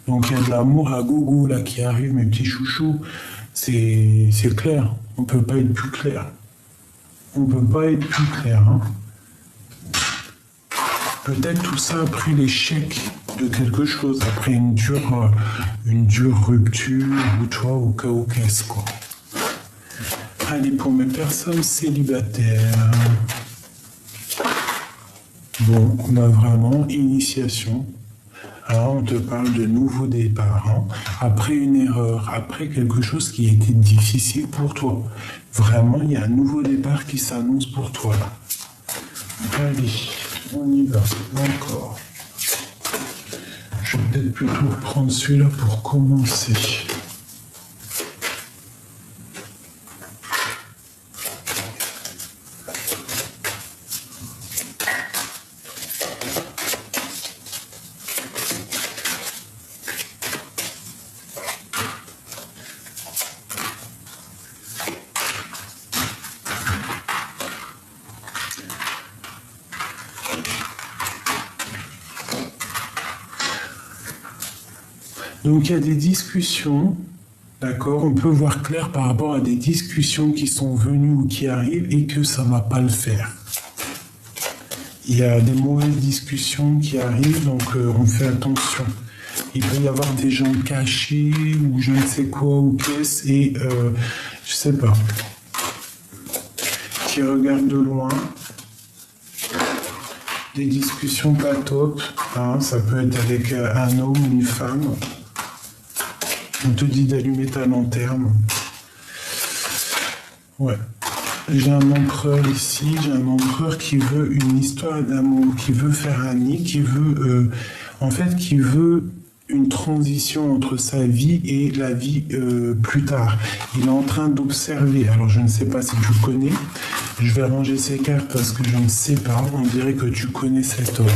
Donc il y a de l'amour à gogo là qui arrive, mes petits chouchous. C'est clair. On peut pas être plus clair. On peut pas être plus clair. Hein. Peut-être tout ça après l'échec de quelque chose, après une dure rupture, ou toi, au cas où qu'est-ce quoi. Allez, pour mes personnes célibataires. Bon, on a vraiment initiation. Alors, on te parle de nouveau départ. Hein. Après une erreur, après quelque chose qui a été difficile pour toi. Vraiment, il y a un nouveau départ qui s'annonce pour toi. Allez, on y va. Encore. Je vais peut-être plutôt prendre celui-là pour commencer. Donc il y a des discussions, d'accord, on peut voir clair par rapport à des discussions qui sont venues ou qui arrivent et que ça ne va pas le faire. Il y a des mauvaises discussions qui arrivent, donc on fait attention. Il peut y avoir des gens cachés ou je ne sais quoi ou qu'est-ce et je sais pas, qui regardent de loin. Des discussions pas top, hein, ça peut être avec un homme ou une femme. On te dit d'allumer ta lanterne. Ouais. J'ai un empereur ici, j'ai un empereur qui veut une histoire d'amour, qui veut faire un nid, qui veut, qui veut une transition entre sa vie et la vie plus tard. Il est en train d'observer. Alors je ne sais pas si tu le connais. Je vais ranger ces cartes parce que je ne sais pas. On dirait que tu connais cet homme.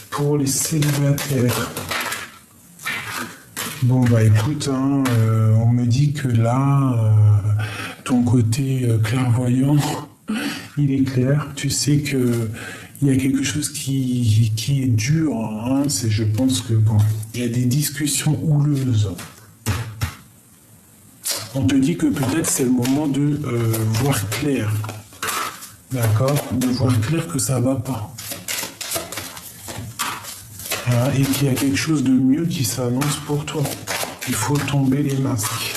Pour les célibataires. Bon bah écoute, hein, on me dit que là, ton côté clairvoyant, il est clair. Tu sais que il y a quelque chose qui est dur. Hein, je pense que bon, il y a des discussions houleuses. On te dit que peut-être c'est le moment de voir clair. D'accord? De voir clair que ça va pas. Hein, et qu'il y a quelque chose de mieux qui s'annonce pour toi. Il faut tomber les masques.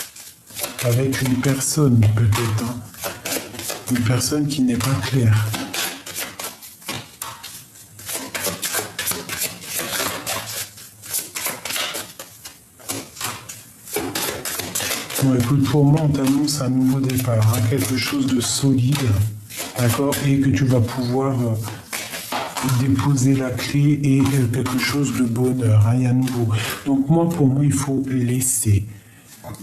Avec une personne, peut-être. Hein. Une personne qui n'est pas claire. Bon, écoute, pour moi, on t'annonce un nouveau départ. Hein, quelque chose de solide. D'accord? Et que tu vas pouvoir... déposer la clé et quelque chose de bonheur, hein, il y a nouveau. Donc pour moi, il faut laisser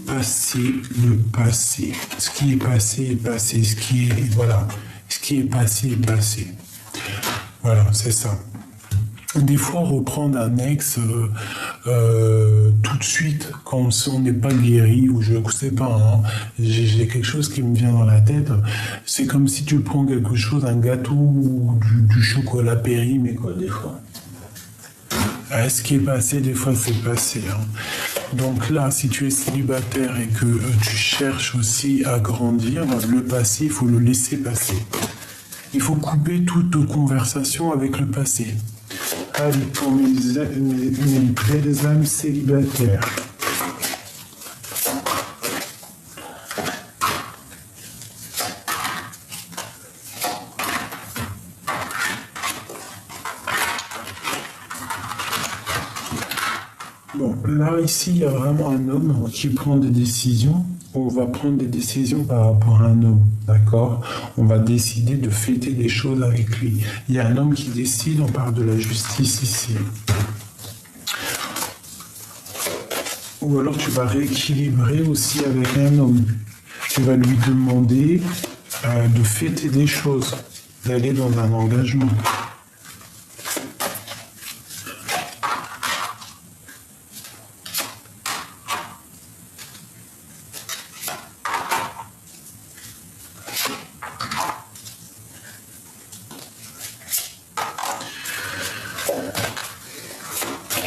passer le passé. Ce qui est passé est passé. Ce qui est passé est passé. Voilà, c'est ça. Des fois, reprendre un ex tout de suite, quand on n'est pas guéri, ou je ne sais pas, hein, j'ai quelque chose qui me vient dans la tête. C'est comme si tu prends quelque chose, un gâteau ou du chocolat périmé, quoi, des fois. Ce qui est passé, des fois, c'est passé. Hein. Donc là, si tu es célibataire et que tu cherches aussi à grandir, le passé, il faut le laisser passer. Il faut couper toute conversation avec le passé. Allez, pour mes belles âmes célibataires. Bon, là, ici, il y a vraiment un homme qui prend des décisions. On va prendre des décisions par rapport à un homme, d'accord? On va décider de fêter des choses avec lui. Il y a un homme qui décide, on parle de la justice ici. Ou alors tu vas rééquilibrer aussi avec un homme. Tu vas lui demander de fêter des choses, d'aller dans un engagement.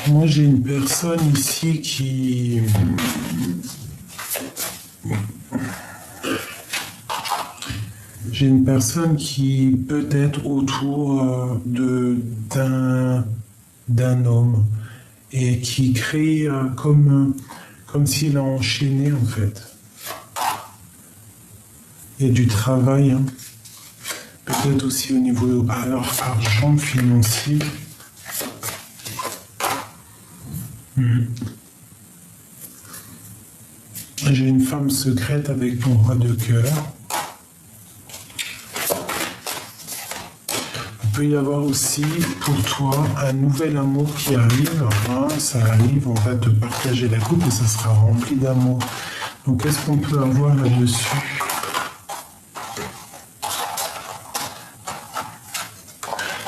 Moi, j'ai une personne ici qui... J'ai une personne qui peut être autour d'un homme et qui crée comme s'il a enchaîné en fait. Il y a du travail, hein. Peut-être aussi au niveau argent financier. J'ai une femme secrète avec ton roi de cœur. Il peut y avoir aussi pour toi un nouvel amour qui arrive. Hein, ça arrive, on va te partager la coupe et ça sera rempli d'amour. Donc qu'est-ce qu'on peut avoir là-dessus?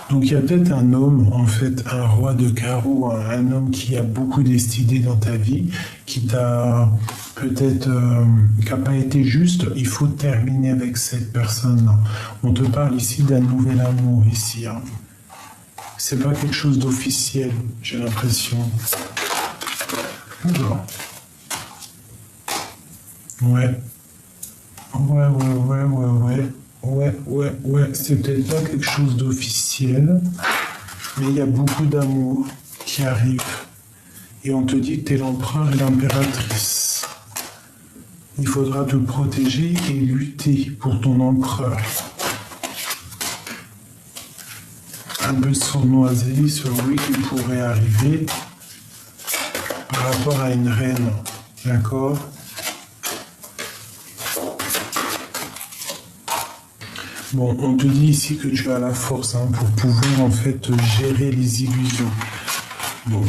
Donc il y a peut-être un homme, en fait, un roi de carreau, un homme qui a beaucoup décidé dans ta vie, qui t'a peut-être, qui n'a pas été juste. Il faut terminer avec cette personne-là. On te parle ici d'un nouvel amour, ici. Hein. C'est pas quelque chose d'officiel, j'ai l'impression. Alors. Ouais, c'est peut-être pas quelque chose d'officiel, mais il y a beaucoup d'amour qui arrive. Et on te dit que tu es l'empereur et l'impératrice. Il faudra te protéger et lutter pour ton empereur. Un peu sournoiserie sur lui qui pourrait arriver par rapport à une reine. D'accord ? Bon, on te dit ici que tu as la force hein, pour pouvoir en fait gérer les illusions. Bon.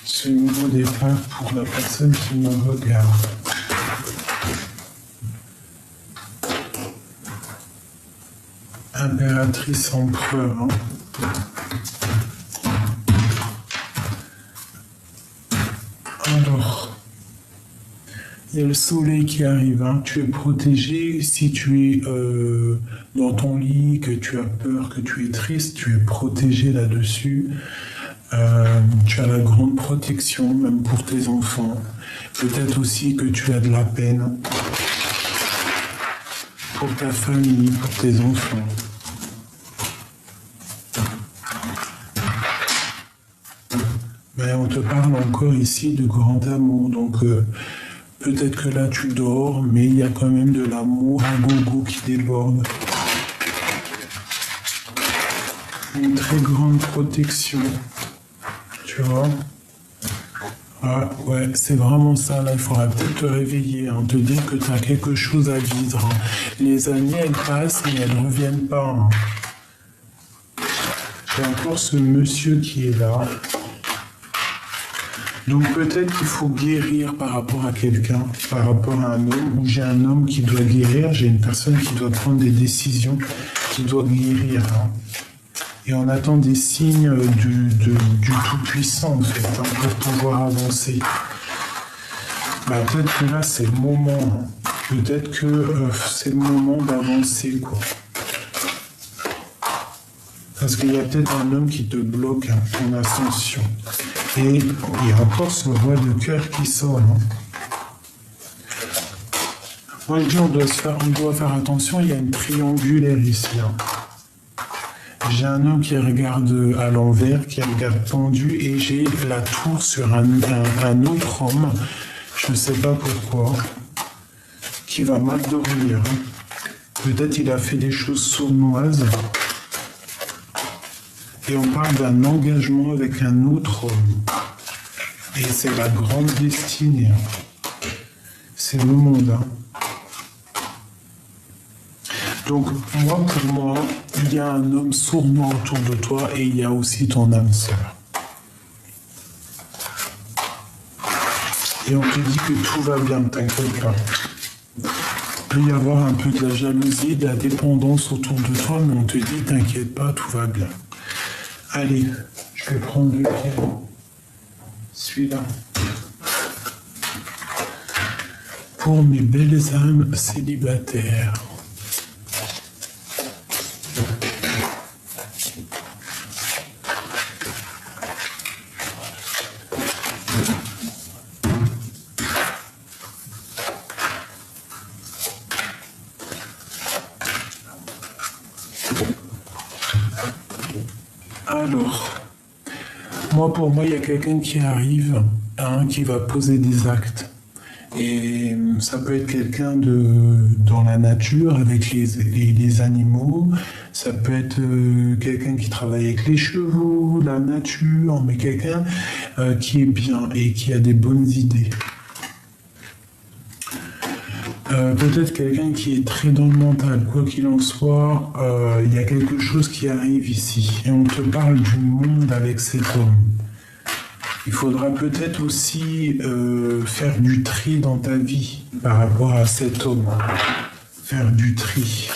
Ce nouveau départ pour la personne qui me regarde. Impératrice empereur. Hein. Alors, il y a le soleil qui arrive, hein. Tu es protégé si tu es dans ton lit, que tu as peur, que tu es triste, tu es protégé là-dessus. Tu as la grande protection, même pour tes enfants. Peut-être aussi que tu as de la peine pour ta famille, pour tes enfants. Mais on te parle encore ici de grand amour, donc peut-être que là tu dors, mais il y a quand même de l'amour à gogo qui déborde. Une très grande protection, tu vois. Ah, ouais, c'est vraiment ça, là, il faudra peut-être te réveiller, hein, te dire que tu as quelque chose à vivre. Hein. Les années, elles passent, mais elles ne reviennent pas. Hein. J'ai encore ce monsieur qui est là. Donc peut-être qu'il faut guérir par rapport à quelqu'un, par rapport à un homme, ou j'ai un homme qui doit guérir, j'ai une personne qui doit prendre des décisions, qui doit guérir. Hein. Et on attend des signes du Tout-Puissant, en fait, hein, pour pouvoir avancer. Bah, peut-être que là, c'est le moment. Hein. Peut-être que c'est le moment d'avancer, quoi. Parce qu'il y a peut-être un homme qui te bloque hein, ton ascension. Et il y a encore ce roi de cœur qui sort. Hein. Moi, je dis, on doit faire attention, il y a une triangulaire ici. Hein. J'ai un homme qui regarde à l'envers, qui regarde tendu, et j'ai la tour sur un autre homme, je ne sais pas pourquoi, qui va mal dormir. Peut-être il a fait des choses sournoises. Et on parle d'un engagement avec un autre homme. Et c'est la grande destinée. C'est le monde. Hein. Donc, pour moi, il y a un homme sournois autour de toi et il y a aussi ton âme sœur. Et on te dit que tout va bien, ne t'inquiète pas. Il peut y avoir un peu de la jalousie, de la dépendance autour de toi, mais on te dit, t'inquiète pas, tout va bien. Allez, je vais prendre le pied. Celui-là. pour mes belles âmes célibataires. Alors, pour moi, il y a quelqu'un qui arrive, hein, qui va poser des actes. Et ça peut être quelqu'un dans la nature, avec les animaux. Ça peut être quelqu'un qui travaille avec les chevaux, la nature, mais quelqu'un qui est bien et qui a des bonnes idées. Peut-être quelqu'un qui est très dans le mental, quoi qu'il en soit, il y a quelque chose qui arrive ici. Et on te parle du monde avec cet homme. Il faudra peut-être aussi faire du tri dans ta vie par rapport à cet homme. Faire du tri.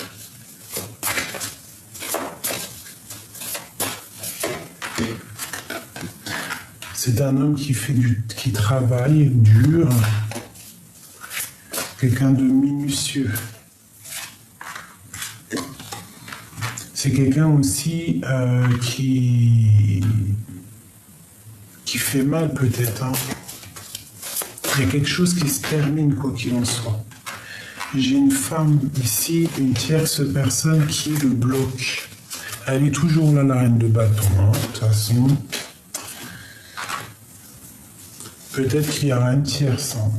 C'est un homme qui travaille dur. Quelqu'un de minutieux. C'est quelqu'un aussi qui fait mal peut-être. Hein. Il y a quelque chose qui se termine quoi qu'il en soit. J'ai une femme ici, une tierce personne qui le bloque. Elle est toujours là, la reine de bâton, hein, de toute façon. Peut-être qu'il y aura une tierce. Hein.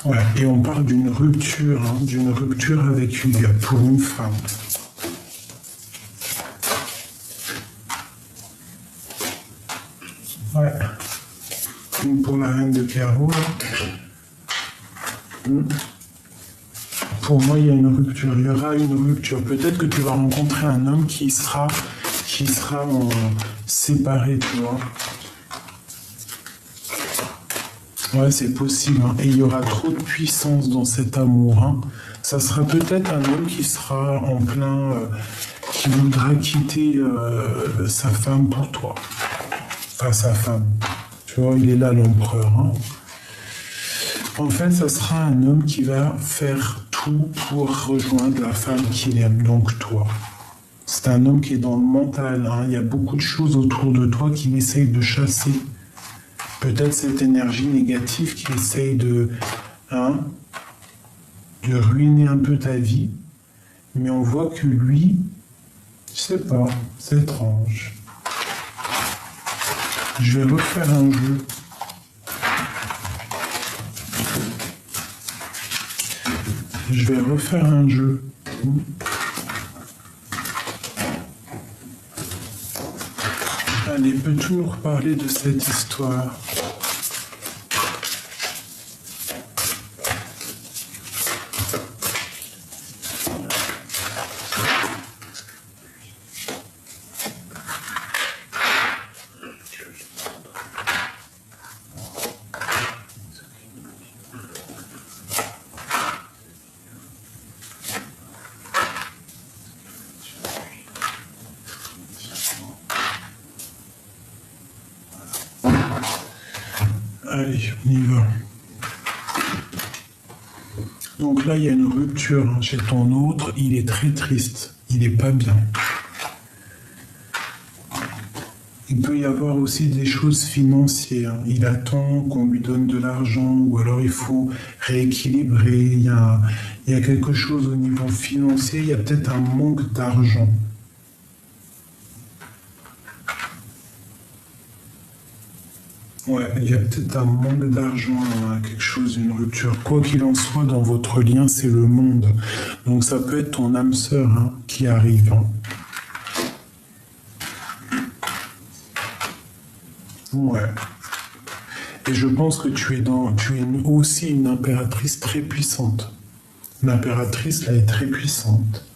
Ouais, et on parle d'une rupture avec lui, pour une femme. Ouais. Pour la reine de carreau. Pour moi, il y a une rupture. Il y aura une rupture. Peut-être que tu vas rencontrer un homme qui sera séparé, tu vois. Ouais, c'est possible. Hein. Et il y aura trop de puissance dans cet amour. Hein. Ça sera peut-être un homme qui sera en plein... qui voudra quitter sa femme pour toi. Enfin, sa femme. Tu vois, il est là, l'empereur. Hein. En fait, ça sera un homme qui va faire tout pour rejoindre la femme qu'il aime, donc toi. C'est un homme qui est dans le mental. Hein. Il y a beaucoup de choses autour de toi qu'il essaye de chasser. Peut-être cette énergie négative qui essaye de ruiner un peu ta vie. Mais on voit que lui, je sais pas, c'est étrange. Je vais refaire un jeu. Je vais refaire un jeu. Allez, peux-tu nous reparler de cette histoire ? Allez, on y va. Donc là, il y a une rupture hein, chez ton autre. Il est très triste. Il n'est pas bien. Il peut y avoir aussi des choses financières. Il attend qu'on lui donne de l'argent ou alors il faut rééquilibrer. Il y a quelque chose au niveau financier. Il y a peut-être un manque d'argent. Ouais, il y a peut-être un manque d'argent, quelque chose, une rupture. Quoi qu'il en soit, dans votre lien, c'est le monde. Donc ça peut être ton âme sœur hein, qui arrive. Hein. Ouais. Et je pense que tu es aussi une impératrice très puissante. L'impératrice, là, est très puissante.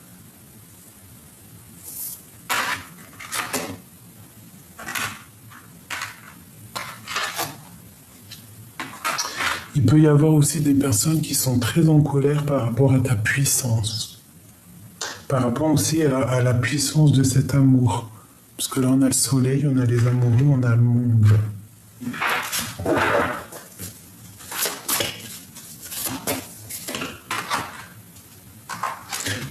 Il peut y avoir aussi des personnes qui sont très en colère par rapport à ta puissance. Par rapport aussi à la puissance de cet amour. Parce que là, on a le soleil, on a les amoureux, on a le monde.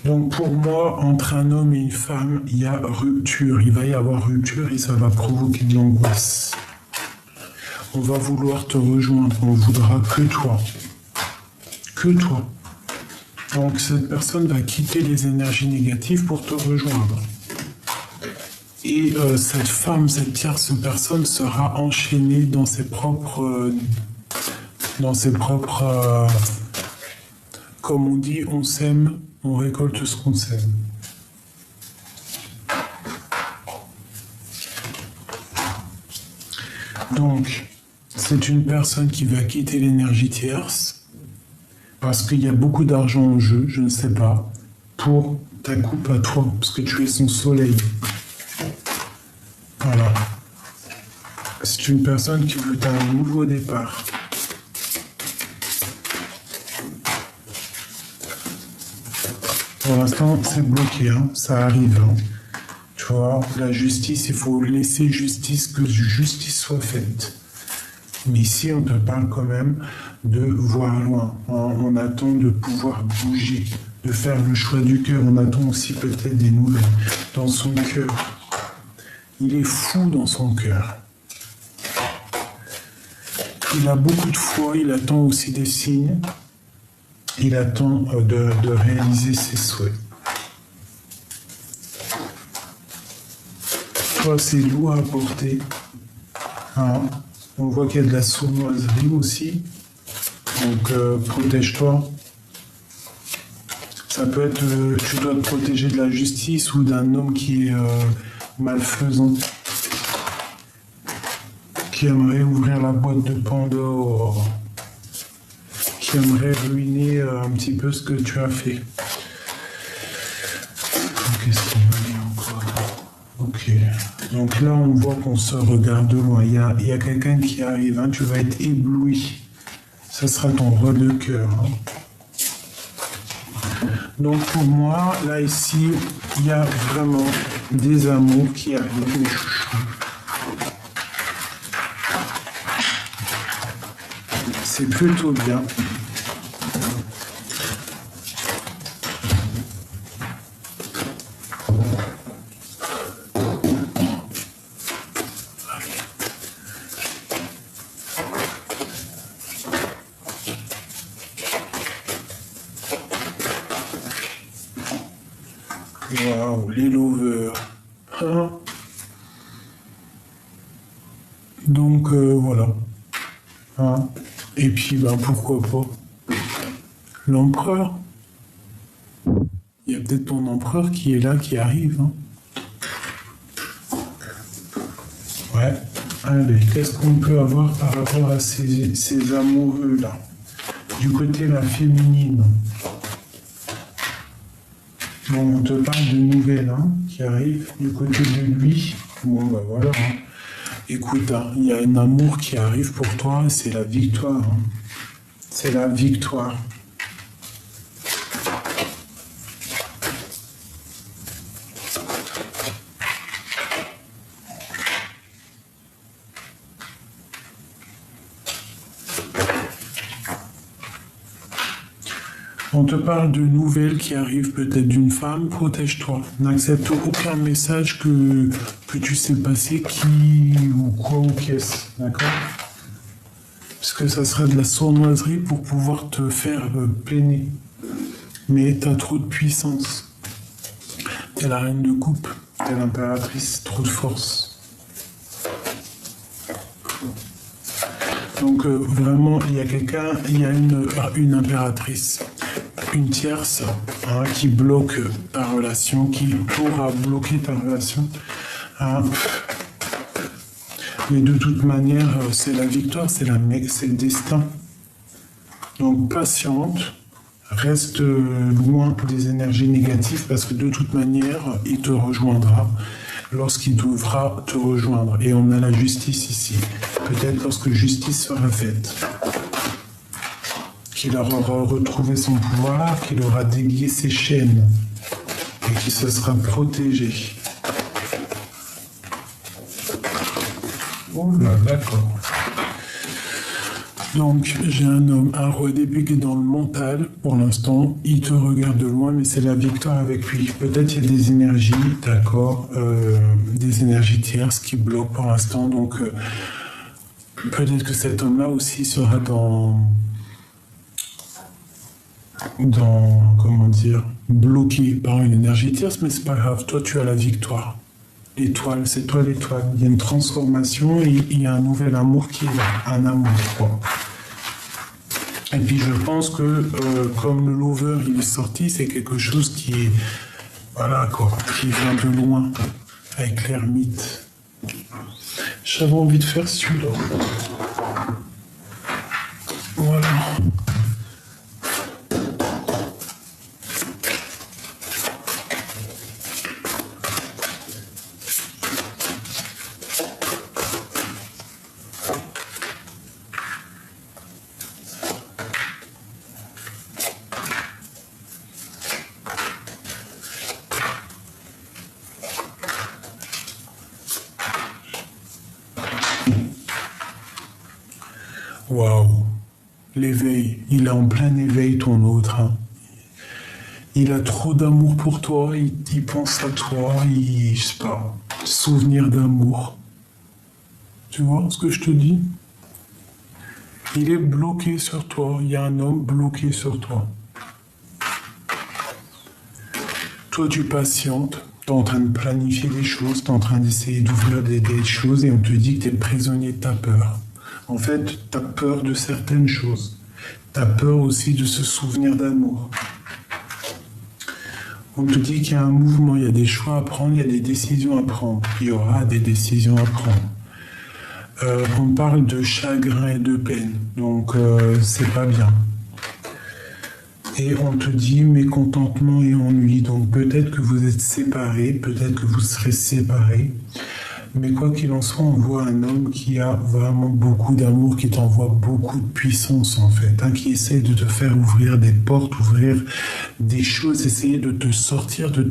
Donc pour moi, entre un homme et une femme, il y a rupture. Il va y avoir rupture et ça va provoquer de l'angoisse. On va vouloir te rejoindre, on voudra que toi. Que toi. Donc cette personne va quitter les énergies négatives pour te rejoindre. Et cette femme, cette tierce personne sera enchaînée dans ses propres... comme on dit, on sème, on récolte ce qu'on sème. Donc, c'est une personne qui va quitter l'énergie tierce parce qu'il y a beaucoup d'argent en jeu, je ne sais pas, pour ta coupe à toi, parce que tu es son soleil. Voilà. C'est une personne qui veut un nouveau départ. Pour l'instant, c'est bloqué, hein. Ça arrive. Hein. Tu vois, la justice, il faut laisser justice, que justice soit faite. Mais ici, on te parle quand même de voir loin. Hein. On attend de pouvoir bouger, de faire le choix du cœur. On attend aussi peut-être des nouvelles dans son cœur. Il est fou dans son cœur. Il a beaucoup de foi, il attend aussi des signes. Il attend de réaliser ses souhaits. Toi, c'est lourd à porter. Hein. On voit qu'il y a de la sournoiserie aussi. Donc, protège-toi. Ça peut être, tu dois te protéger de la justice ou d'un homme qui est malfaisant, qui aimerait ouvrir la boîte de Pandore, qui aimerait ruiner un petit peu ce que tu as fait. Qu'est-ce qu'on va dire encore? Ok. Donc là, on voit qu'on se regarde de loin. Il y a quelqu'un qui arrive. Hein. Tu vas être ébloui. Ça sera ton roi de cœur. Hein. Donc pour moi, là, ici, il y a vraiment des amours qui arrivent, mes chouchous. C'est plutôt bien. Waouh, les lovers. Hein? Donc voilà. Hein? Et puis ben, pourquoi pas l'empereur. Il y a peut-être ton empereur qui est là, qui arrive. Hein? Ouais. Allez, qu'est-ce qu'on peut avoir par rapport à ces amoureux-là? Du côté de la féminine. Bon, on te parle de nouvelles hein, qui arrivent du côté de lui. Bon, ben voilà. Hein. Écoute, hein, il y a un amour qui arrive pour toi, c'est la victoire. Hein. C'est la victoire. On te parle de nouvelles qui arrivent peut-être d'une femme, protège-toi. N'accepte aucun message que tu sais passer, qui ou quoi ou qu'est-ce, d'accord? Parce que ça serait de la sournoiserie pour pouvoir te faire peiner. Mais t'as trop de puissance. T'es la reine de coupe, t'es l'impératrice, trop de force. Donc vraiment, il y a quelqu'un, il y a une impératrice. Une tierce hein, qui bloque ta relation, qui pourra bloquer ta relation. Hein. Mais de toute manière, c'est la victoire, c'est le destin. Donc patiente, reste loin des énergies négatives parce que de toute manière, il te rejoindra lorsqu'il devra te rejoindre. Et on a la justice ici. Peut-être lorsque justice sera faite. Qu'il aura retrouvé son pouvoir, qu'il aura délié ses chaînes et qu'il se sera protégé. Oh là, d'accord. Donc, j'ai un homme, un roi d'épée qui est dans le mental, pour l'instant. Il te regarde de loin, mais c'est la victoire avec lui. Peut-être il y a des énergies, d'accord, des énergies tierces qui bloquent pour l'instant. Donc, peut-être que cet homme-là aussi sera comment dire, bloqué par une énergie tierce, mais c'est pas grave. Toi, tu as la victoire. L'étoile, c'est toi l'étoile. Il y a une transformation et il y a un nouvel amour qui est là. Un amour, quoi. Et puis je pense que comme le lover il est sorti, c'est quelque chose qui est, voilà quoi, qui vient de loin, avec l'ermite. J'avais envie de faire celui-là. Voilà. Waouh, l'éveil, il est en plein éveil ton autre. Hein. Il a trop d'amour pour toi, il pense à toi, je sais pas, souvenir d'amour. Tu vois ce que je te dis? Il est bloqué sur toi, il y a un homme bloqué sur toi. Toi tu patientes, tu es en train de planifier des choses, tu es en train d'essayer d'ouvrir des choses et on te dit que tu es prisonnier de ta peur. En fait, tu as peur de certaines choses. Tu as peur aussi de ce souvenir d'amour. On te dit qu'il y a un mouvement, il y a des choix à prendre, il y a des décisions à prendre. Il y aura des décisions à prendre. On parle de chagrin et de peine, donc c'est pas bien. Et on te dit mécontentement et ennui, donc peut-être que vous êtes séparés, peut-être que vous serez séparés. Mais quoi qu'il en soit, on voit un homme qui a vraiment beaucoup d'amour, qui t'envoie beaucoup de puissance en fait, hein, qui essaie de te faire ouvrir des portes, ouvrir des choses, essayer de te sortir de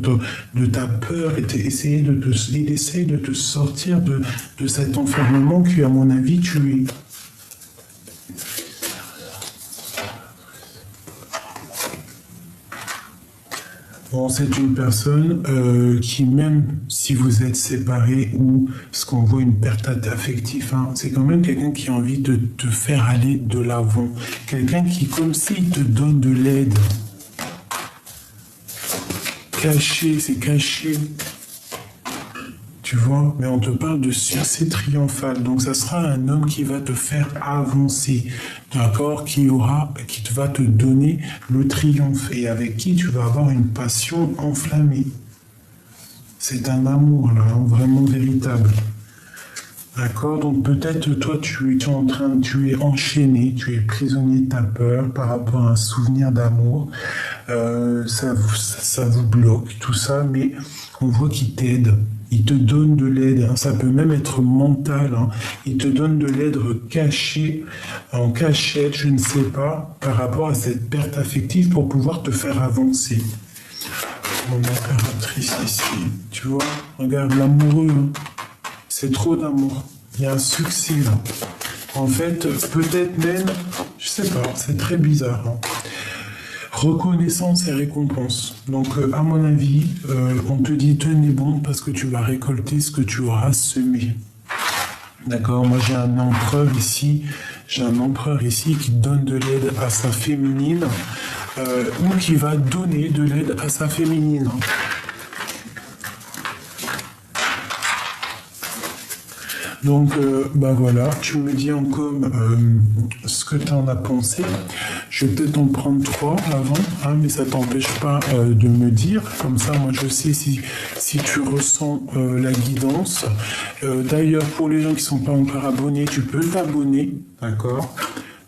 ta peur, il essaie de te sortir de cet enfermement qui, à mon avis, tu es. Bon, c'est une personne qui, même si vous êtes séparés ou ce qu'on voit une perte affective, hein, c'est quand même quelqu'un qui a envie de te faire aller de l'avant. Quelqu'un qui, comme s'il te donne de l'aide. Caché, c'est caché. Tu vois, mais on te parle de succès triomphal. Donc, ça sera un homme qui va te faire avancer, d'accord, qui va te donner le triomphe et avec qui tu vas avoir une passion enflammée. C'est un amour, là, hein, vraiment véritable. D'accord, donc peut-être toi tu es enchaîné, tu es prisonnier de ta peur par rapport à un souvenir d'amour. Ça vous bloque, tout ça, mais on voit qu'il t'aide. Il te donne de l'aide, hein. Ça peut même être mental. Hein. Il te donne de l'aide cachée, en cachette, je ne sais pas, par rapport à cette perte affective pour pouvoir te faire avancer. Mon impératrice ici, tu vois, regarde l'amoureux. Hein. C'est trop d'amour. Il y a un succès là. En fait, peut-être même, je sais pas, c'est très bizarre. Hein. Reconnaissance et récompense. Donc, à mon avis, on te dit tenez bon parce que tu vas récolter ce que tu auras semé. D'accord, moi j'ai un empereur ici. J'ai un empereur ici qui donne de l'aide à sa féminine ou qui va donner de l'aide à sa féminine. Donc, bah voilà, tu me dis en com ce que tu en as pensé. Je vais peut-être en prendre 3 avant, hein, mais ça t'empêche pas de me dire. Comme ça, moi, je sais si tu ressens la guidance. D'ailleurs, pour les gens qui ne sont pas encore abonnés, tu peux t'abonner, d'accord ?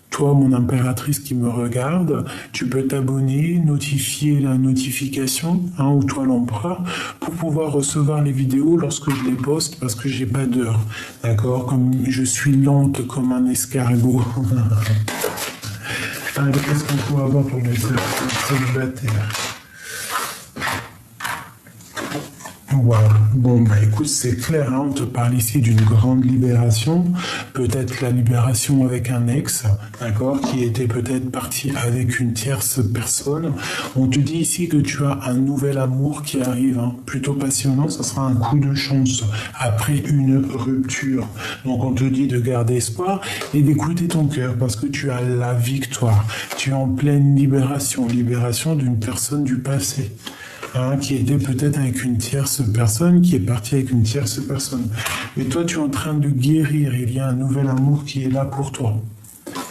Toi, mon impératrice qui me regarde, tu peux t'abonner, notifier la notification, hein, ou toi l'empereur, pour pouvoir recevoir les vidéos lorsque je les poste, parce que j'ai pas d'heure, d'accord? Comme je suis lente comme un escargot. Allez, qu'est-ce qu'on peut avoir pour les célibataires? Wow. Bon, bah écoute, c'est clair, hein, on te parle ici d'une grande libération, peut-être la libération avec un ex, d'accord, qui était peut-être parti avec une tierce personne. On te dit ici que tu as un nouvel amour qui arrive, hein, plutôt passionnant, ça sera un coup de chance après une rupture. Donc on te dit de garder espoir et d'écouter ton cœur parce que tu as la victoire. Tu es en pleine libération, libération d'une personne du passé. Hein, qui était peut-être avec une tierce personne, qui est partie avec une tierce personne. Et toi, tu es en train de guérir. Il y a un nouvel amour qui est là pour toi.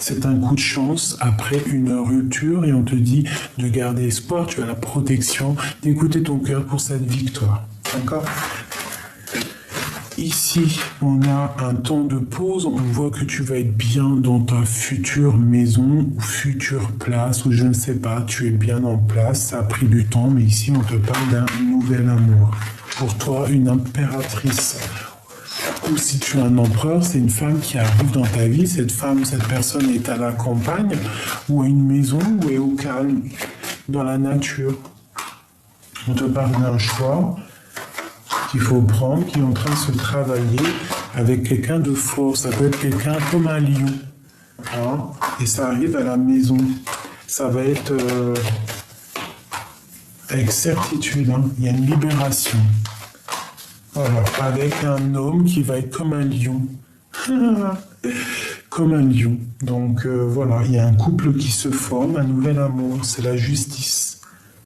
C'est un coup de chance après une rupture et on te dit de garder espoir. Tu as la protection, d'écouter ton cœur pour cette victoire. D'accord ? Ici, on a un temps de pause. On voit que tu vas être bien dans ta future maison ou future place ou je ne sais pas. Tu es bien en place. Ça a pris du temps, mais ici, on te parle d'un nouvel amour. Pour toi, une impératrice. Ou si tu es un empereur, c'est une femme qui arrive dans ta vie. Cette femme, cette personne est à la campagne ou à une maison ou est au calme, dans la nature. On te parle d'un choix qu'il faut prendre, qui est en train de se travailler avec quelqu'un de fort. Ça peut être quelqu'un comme un lion. Hein, et ça arrive à la maison. Ça va être avec certitude. Hein, il y a une libération. Voilà, avec un homme qui va être comme un lion. Comme un lion. Donc voilà, il y a un couple qui se forme, un nouvel amour. C'est la justice.